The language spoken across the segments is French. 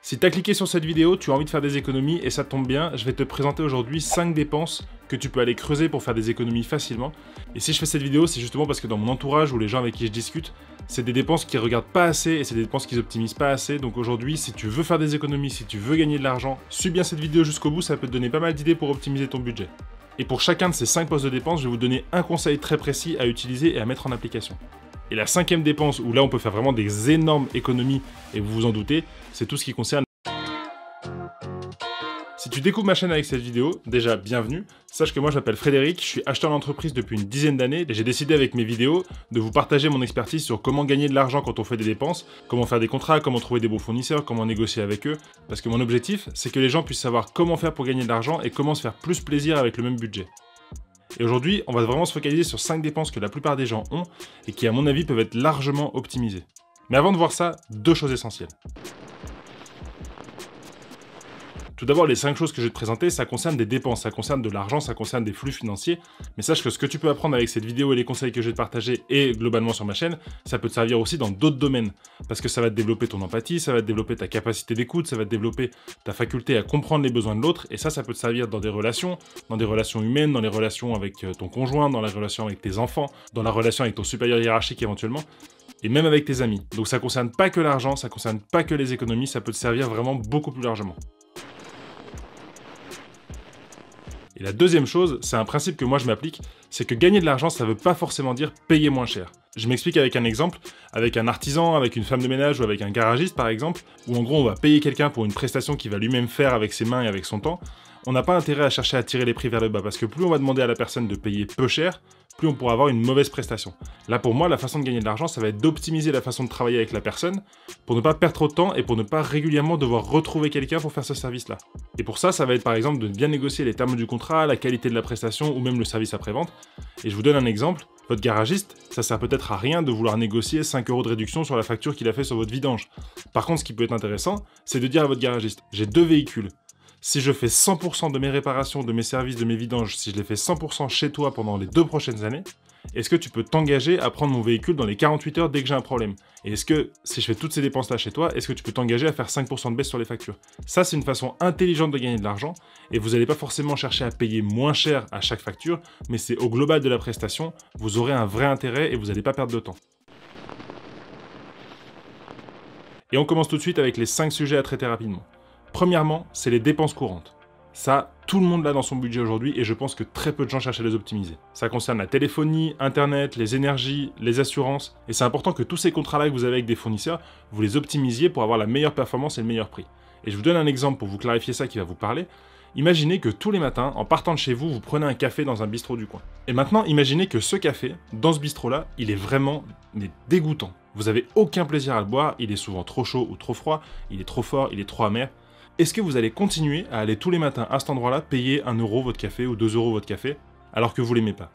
Si tu as cliqué sur cette vidéo, tu as envie de faire des économies et ça tombe bien, je vais te présenter aujourd'hui 5 dépenses que tu peux aller creuser pour faire des économies facilement. Et si je fais cette vidéo, c'est justement parce que dans mon entourage ou les gens avec qui je discute, c'est des dépenses qui ne regardent pas assez et c'est des dépenses qu'ils n'optimisent pas assez. Donc aujourd'hui, si tu veux faire des économies, si tu veux gagner de l'argent, suis bien cette vidéo jusqu'au bout, ça peut te donner pas mal d'idées pour optimiser ton budget. Et pour chacun de ces 5 postes de dépenses, je vais vous donner un conseil très précis à utiliser et à mettre en application. Et la 5e dépense, où là on peut faire vraiment des énormes économies, et vous vous en doutez, c'est tout ce qui concerne... Si tu découvres ma chaîne avec cette vidéo, déjà bienvenue. Sache que moi je m'appelle Frédéric, je suis acheteur d'entreprise depuis une dizaine d'années et j'ai décidé avec mes vidéos de vous partager mon expertise sur comment gagner de l'argent quand on fait des dépenses, comment faire des contrats, comment trouver des bons fournisseurs, comment négocier avec eux. Parce que mon objectif, c'est que les gens puissent savoir comment faire pour gagner de l'argent et comment se faire plus plaisir avec le même budget. Et aujourd'hui, on va vraiment se focaliser sur 5 dépenses que la plupart des gens ont et qui à mon avis peuvent être largement optimisées. Mais avant de voir ça, 2 choses essentielles. Tout d'abord, les 5 choses que je vais te présenter, ça concerne des dépenses, ça concerne de l'argent, ça concerne des flux financiers. Mais sache que ce que tu peux apprendre avec cette vidéo et les conseils que je vais te partager et globalement sur ma chaîne, ça peut te servir aussi dans d'autres domaines. Parce que ça va te développer ton empathie, ça va te développer ta capacité d'écoute, ça va te développer ta faculté à comprendre les besoins de l'autre. Et ça peut te servir dans des relations humaines, dans les relations avec ton conjoint, dans la relation avec tes enfants, dans la relation avec ton supérieur hiérarchique éventuellement. Et même avec tes amis. Donc ça concerne pas que l'argent, ça concerne pas que les économies, ça peut te servir vraiment beaucoup plus largement. Et la deuxième chose, c'est un principe que moi je m'applique, c'est que gagner de l'argent, ça veut pas forcément dire payer moins cher. Je m'explique avec un exemple, avec un artisan, avec une femme de ménage ou avec un garagiste par exemple, où en gros on va payer quelqu'un pour une prestation qu'il va lui-même faire avec ses mains et avec son temps. On n'a pas intérêt à chercher à tirer les prix vers le bas, parce que plus on va demander à la personne de payer peu cher, plus on pourra avoir une mauvaise prestation. Là pour moi, la façon de gagner de l'argent, ça va être d'optimiser la façon de travailler avec la personne, pour ne pas perdre trop de temps et pour ne pas régulièrement devoir retrouver quelqu'un pour faire ce service-là. Et pour ça, ça va être par exemple de bien négocier les termes du contrat, la qualité de la prestation ou même le service après-vente. Et je vous donne un exemple, votre garagiste, ça sert peut-être à rien de vouloir négocier 5 € de réduction sur la facture qu'il a fait sur votre vidange. Par contre, ce qui peut être intéressant, c'est de dire à votre garagiste, j'ai 2 véhicules. Si je fais 100% de mes réparations, de mes services, de mes vidanges, si je les fais 100% chez toi pendant les 2 prochaines années, est-ce que tu peux t'engager à prendre mon véhicule dans les 48 heures dès que j'ai un problème? Et est-ce que, si je fais toutes ces dépenses-là chez toi, est-ce que tu peux t'engager à faire 5% de baisse sur les factures? Ça, c'est une façon intelligente de gagner de l'argent, et vous n'allez pas forcément chercher à payer moins cher à chaque facture, mais c'est au global de la prestation, vous aurez un vrai intérêt et vous n'allez pas perdre de temps. Et on commence tout de suite avec les 5 sujets à traiter rapidement. Premièrement, c'est les dépenses courantes. Ça, tout le monde l'a dans son budget aujourd'hui et je pense que très peu de gens cherchent à les optimiser. Ça concerne la téléphonie, internet, les énergies, les assurances. Et c'est important que tous ces contrats-là que vous avez avec des fournisseurs, vous les optimisiez pour avoir la meilleure performance et le meilleur prix. Et je vous donne un exemple pour vous clarifier ça qui va vous parler. Imaginez que tous les matins, en partant de chez vous, vous prenez un café dans un bistrot du coin. Et maintenant, imaginez que ce café, dans ce bistrot-là, il est vraiment dégoûtant. Vous n'avez aucun plaisir à le boire, il est souvent trop chaud ou trop froid, il est trop fort, il est trop amer. Est-ce que vous allez continuer à aller tous les matins à cet endroit-là payer 1 € votre café ou 2 € votre café alors que vous l'aimez pas?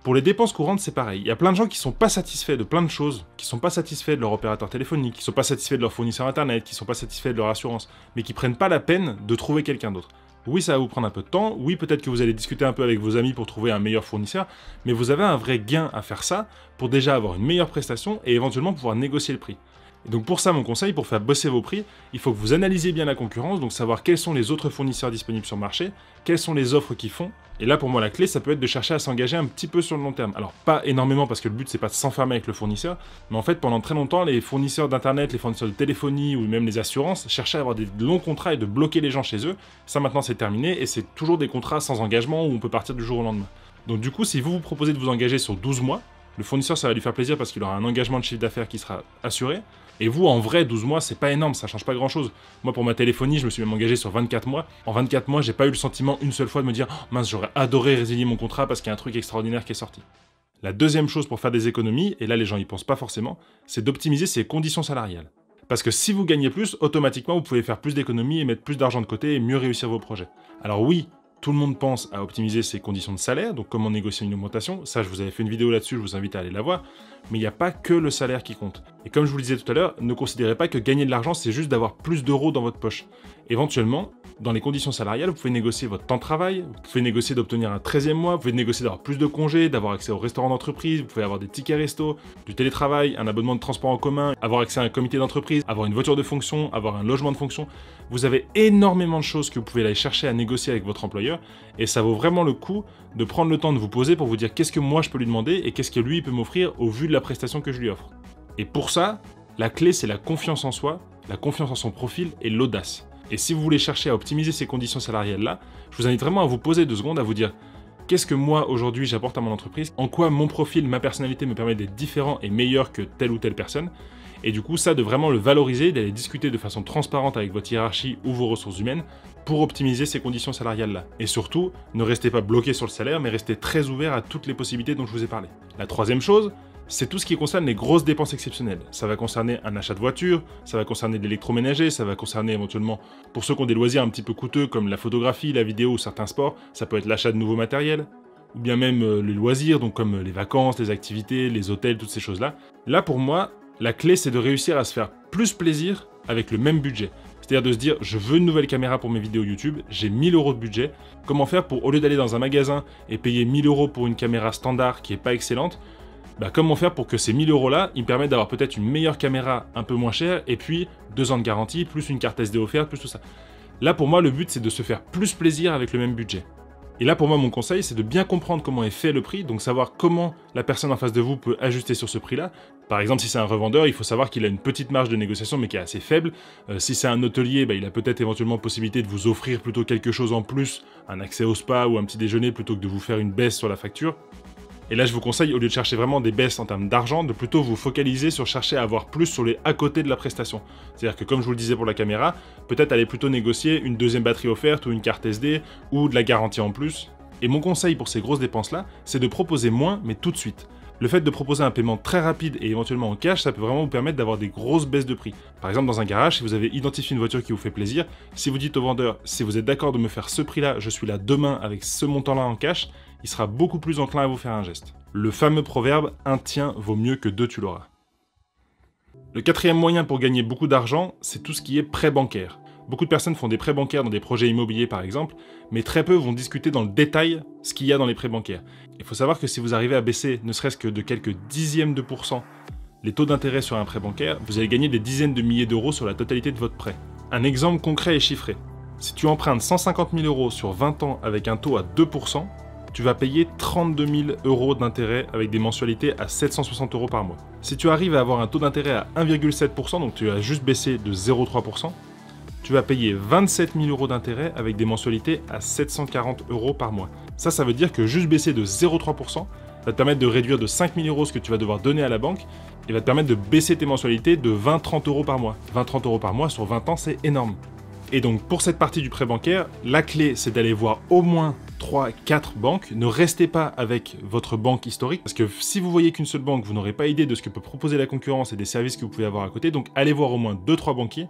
Pour les dépenses courantes, c'est pareil. Il y a plein de gens qui sont pas satisfaits de plein de choses, qui sont pas satisfaits de leur opérateur téléphonique, qui sont pas satisfaits de leur fournisseur internet, qui sont pas satisfaits de leur assurance, mais qui prennent pas la peine de trouver quelqu'un d'autre. Oui, ça va vous prendre un peu de temps, oui, peut-être que vous allez discuter un peu avec vos amis pour trouver un meilleur fournisseur, mais vous avez un vrai gain à faire ça pour déjà avoir une meilleure prestation et éventuellement pouvoir négocier le prix. Et donc pour ça, mon conseil, pour faire bosser vos prix, il faut que vous analysiez bien la concurrence, donc savoir quels sont les autres fournisseurs disponibles sur le marché, quelles sont les offres qu'ils font. Et là, pour moi, la clé, ça peut être de chercher à s'engager un petit peu sur le long terme. Alors, pas énormément, parce que le but, c'est pas de s'enfermer avec le fournisseur, mais en fait, pendant très longtemps, les fournisseurs d'internet, les fournisseurs de téléphonie ou même les assurances cherchaient à avoir des longs contrats et de bloquer les gens chez eux. Ça, maintenant, c'est terminé, et c'est toujours des contrats sans engagement où on peut partir du jour au lendemain. Donc du coup, si vous vous proposez de vous engager sur 12 mois, le fournisseur, ça va lui faire plaisir parce qu'il aura un engagement de chiffre d'affaires qui sera assuré. Et vous, en vrai, 12 mois, c'est pas énorme, ça change pas grand-chose. Moi, pour ma téléphonie, je me suis même engagé sur 24 mois. En 24 mois, j'ai pas eu le sentiment une seule fois de me dire « Mince, j'aurais adoré résilier mon contrat parce qu'il y a un truc extraordinaire qui est sorti. » La deuxième chose pour faire des économies, et là les gens y pensent pas forcément, c'est d'optimiser ses conditions salariales. Parce que si vous gagnez plus, automatiquement, vous pouvez faire plus d'économies et mettre plus d'argent de côté et mieux réussir vos projets. Alors oui, tout le monde pense à optimiser ses conditions de salaire, donc comment négocier une augmentation. Ça, je vous avais fait une vidéo là-dessus, je vous invite à aller la voir. Mais il n'y a pas que le salaire qui compte. Et comme je vous le disais tout à l'heure, ne considérez pas que gagner de l'argent, c'est juste d'avoir plus d'euros dans votre poche. Éventuellement, Dans les conditions salariales, vous pouvez négocier votre temps de travail, vous pouvez négocier d'obtenir un 13e mois, vous pouvez négocier d'avoir plus de congés, d'avoir accès au restaurant d'entreprise, vous pouvez avoir des tickets resto, du télétravail, un abonnement de transport en commun, avoir accès à un comité d'entreprise, avoir une voiture de fonction, avoir un logement de fonction. Vous avez énormément de choses que vous pouvez aller chercher à négocier avec votre employeur et ça vaut vraiment le coup de prendre le temps de vous poser pour vous dire qu'est-ce que moi je peux lui demander et qu'est-ce que lui il peut m'offrir au vu de la prestation que je lui offre. Et pour ça, la clé c'est la confiance en soi, la confiance en son profil et l'audace. Et si vous voulez chercher à optimiser ces conditions salariales-là, je vous invite vraiment à vous poser 2 secondes, à vous dire qu'est-ce que moi aujourd'hui j'apporte à mon entreprise, en quoi mon profil, ma personnalité me permet d'être différent et meilleur que telle ou telle personne. Et du coup, ça, de vraiment le valoriser, d'aller discuter de façon transparente avec votre hiérarchie ou vos ressources humaines pour optimiser ces conditions salariales-là. Et surtout, ne restez pas bloqué sur le salaire, mais restez très ouvert à toutes les possibilités dont je vous ai parlé. La 3e chose, c'est tout ce qui concerne les grosses dépenses exceptionnelles. Ça va concerner un achat de voiture, ça va concerner de l'électroménager, ça va concerner éventuellement, pour ceux qui ont des loisirs un petit peu coûteux comme la photographie, la vidéo ou certains sports, ça peut être l'achat de nouveaux matériels, ou bien même les loisirs, donc comme les vacances, les activités, les hôtels, toutes ces choses-là. Là, pour moi, la clé, c'est de réussir à se faire plus plaisir avec le même budget. C'est-à-dire de se dire, je veux une nouvelle caméra pour mes vidéos YouTube, j'ai 1000 € de budget. Comment faire pour, au lieu d'aller dans un magasin et payer 1000 € pour une caméra standard qui n'est pas excellente, comment faire pour que ces 1000 € là, ils me permettent d'avoir peut-être une meilleure caméra un peu moins chère et puis 2 ans de garantie, plus une carte SD offerte, plus tout ça. Là, pour moi, le but, c'est de se faire plus plaisir avec le même budget. Et là, pour moi, mon conseil, c'est de bien comprendre comment est fait le prix, donc savoir comment la personne en face de vous peut ajuster sur ce prix-là. Par exemple, si c'est un revendeur, il faut savoir qu'il a une petite marge de négociation, mais qui est assez faible. Si c'est un hôtelier, il a peut-être éventuellement possibilité de vous offrir plutôt quelque chose en plus, un accès au spa ou un petit déjeuner, plutôt que de vous faire une baisse sur la facture. Et là, je vous conseille, au lieu de chercher vraiment des baisses en termes d'argent, de plutôt vous focaliser sur chercher à avoir plus sur les à côté de la prestation. C'est-à-dire que comme je vous le disais pour la caméra, peut-être aller plutôt négocier une 2e batterie offerte ou une carte SD ou de la garantie en plus. Et mon conseil pour ces grosses dépenses-là, c'est de proposer moins, mais tout de suite. Le fait de proposer un paiement très rapide et éventuellement en cash, ça peut vraiment vous permettre d'avoir des grosses baisses de prix. Par exemple, dans un garage, si vous avez identifié une voiture qui vous fait plaisir, si vous dites au vendeur, si vous êtes d'accord de me faire ce prix-là, je suis là demain avec ce montant-là en cash, il sera beaucoup plus enclin à vous faire un geste. Le fameux proverbe « un tien vaut mieux que 2 tu l'auras ». Le 4e moyen pour gagner beaucoup d'argent, c'est tout ce qui est prêt bancaire. Beaucoup de personnes font des prêts bancaires dans des projets immobiliers par exemple, mais très peu vont discuter dans le détail ce qu'il y a dans les prêts bancaires. Il faut savoir que si vous arrivez à baisser ne serait-ce que de quelques dixièmes de % les taux d'intérêt sur un prêt bancaire, vous allez gagner des dizaines de milliers d'euros sur la totalité de votre prêt. Un exemple concret et chiffré. Si tu empruntes 150 000 € sur 20 ans avec un taux à 2%, tu vas payer 32 000 € d'intérêt avec des mensualités à 760 € par mois. Si tu arrives à avoir un taux d'intérêt à 1,7%, donc tu as juste baissé de 0,3%, tu vas payer 27 000 € d'intérêt avec des mensualités à 740 € par mois. Ça veut dire que juste baisser de 0,3% va te permettre de réduire de 5 000 € ce que tu vas devoir donner à la banque et va te permettre de baisser tes mensualités de 20-30 € par mois. 20-30 € par mois sur 20 ans, c'est énorme. Et donc pour cette partie du prêt bancaire, la clé c'est d'aller voir au moins 3-4 banques. Ne restez pas avec votre banque historique, parce que si vous voyez qu'une seule banque, vous n'aurez pas idée de ce que peut proposer la concurrence et des services que vous pouvez avoir à côté, donc allez voir au moins 2-3 banquiers.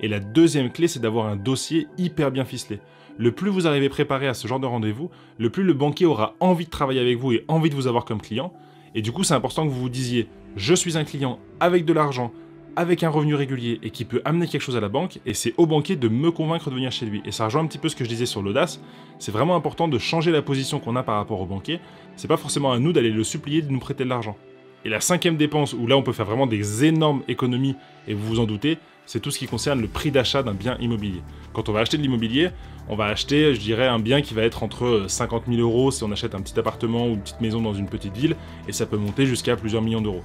Et la 2e clé, c'est d'avoir un dossier hyper bien ficelé. Le plus vous arrivez préparé à ce genre de rendez-vous, le plus le banquier aura envie de travailler avec vous et envie de vous avoir comme client. Et du coup, c'est important que vous vous disiez « Je suis un client avec de l'argent, avec un revenu régulier et qui peut amener quelque chose à la banque, et c'est au banquier de me convaincre de venir chez lui. » Et ça rejoint un petit peu ce que je disais sur l'audace. C'est vraiment important de changer la position qu'on a par rapport au banquier. C'est pas forcément à nous d'aller le supplier de nous prêter de l'argent. Et la 5e dépense, où là on peut faire vraiment des énormes économies, et vous vous en doutez, c'est tout ce qui concerne le prix d'achat d'un bien immobilier. Quand on va acheter de l'immobilier, on va acheter, je dirais, un bien qui va être entre 50 000 € si on achète un petit appartement ou une petite maison dans une petite ville, et ça peut monter jusqu'à plusieurs millions d'euros.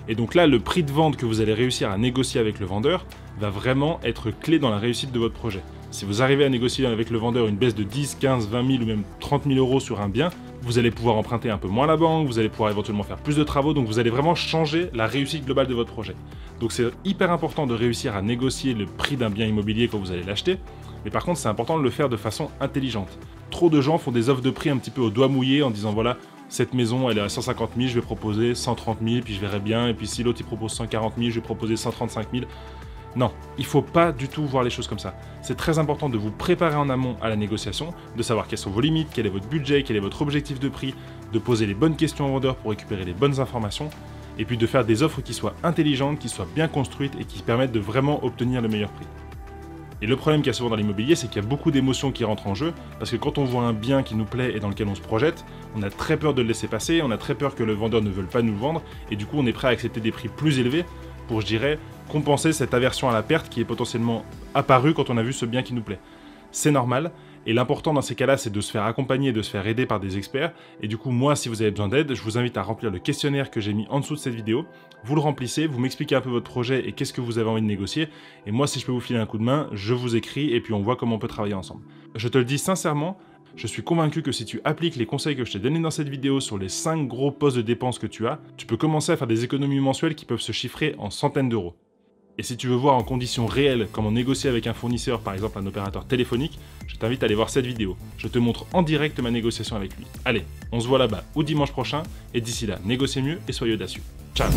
Et donc là, le prix de vente que vous allez réussir à négocier avec le vendeur va vraiment être clé dans la réussite de votre projet. Si vous arrivez à négocier avec le vendeur une baisse de 10, 15, 20 000 ou même 30 000 € sur un bien, vous allez pouvoir emprunter un peu moins à la banque, vous allez pouvoir éventuellement faire plus de travaux, donc vous allez vraiment changer la réussite globale de votre projet. Donc c'est hyper important de réussir à négocier le prix d'un bien immobilier quand vous allez l'acheter, mais par contre c'est important de le faire de façon intelligente. Trop de gens font des offres de prix un petit peu au doigt mouillé en disant voilà, cette maison elle est à 150 000, je vais proposer 130 000, puis je verrai bien, et puis si l'autre il propose 140 000, je vais proposer 135 000. Non, il ne faut pas du tout voir les choses comme ça. C'est très important de vous préparer en amont à la négociation, de savoir quelles sont vos limites, quel est votre budget, quel est votre objectif de prix, de poser les bonnes questions au vendeur pour récupérer les bonnes informations, et puis de faire des offres qui soient intelligentes, qui soient bien construites et qui permettent de vraiment obtenir le meilleur prix. Et le problème qu'il y a souvent dans l'immobilier, c'est qu'il y a beaucoup d'émotions qui rentrent en jeu, parce que quand on voit un bien qui nous plaît et dans lequel on se projette, on a très peur de le laisser passer, on a très peur que le vendeur ne veuille pas nous le vendre, et du coup on est prêt à accepter des prix plus élevés pour, je dirais, compenser cette aversion à la perte qui est potentiellement apparue quand on a vu ce bien qui nous plaît. C'est normal, et l'important dans ces cas-là, c'est de se faire accompagner, de se faire aider par des experts. Et du coup, moi, si vous avez besoin d'aide, je vous invite à remplir le questionnaire que j'ai mis en dessous de cette vidéo. Vous le remplissez, vous m'expliquez un peu votre projet et qu'est-ce que vous avez envie de négocier. Et moi, si je peux vous filer un coup de main, je vous écris et puis on voit comment on peut travailler ensemble. Je te le dis sincèrement, je suis convaincu que si tu appliques les conseils que je t'ai donnés dans cette vidéo sur les 5 gros postes de dépenses que tu as, tu peux commencer à faire des économies mensuelles qui peuvent se chiffrer en centaines d'euros. Et si tu veux voir en conditions réelles comment négocier avec un fournisseur, par exemple un opérateur téléphonique, je t'invite à aller voir cette vidéo. Je te montre en direct ma négociation avec lui. Allez, on se voit là-bas ou dimanche prochain, et d'ici là, négociez mieux et soyez audacieux. Ciao!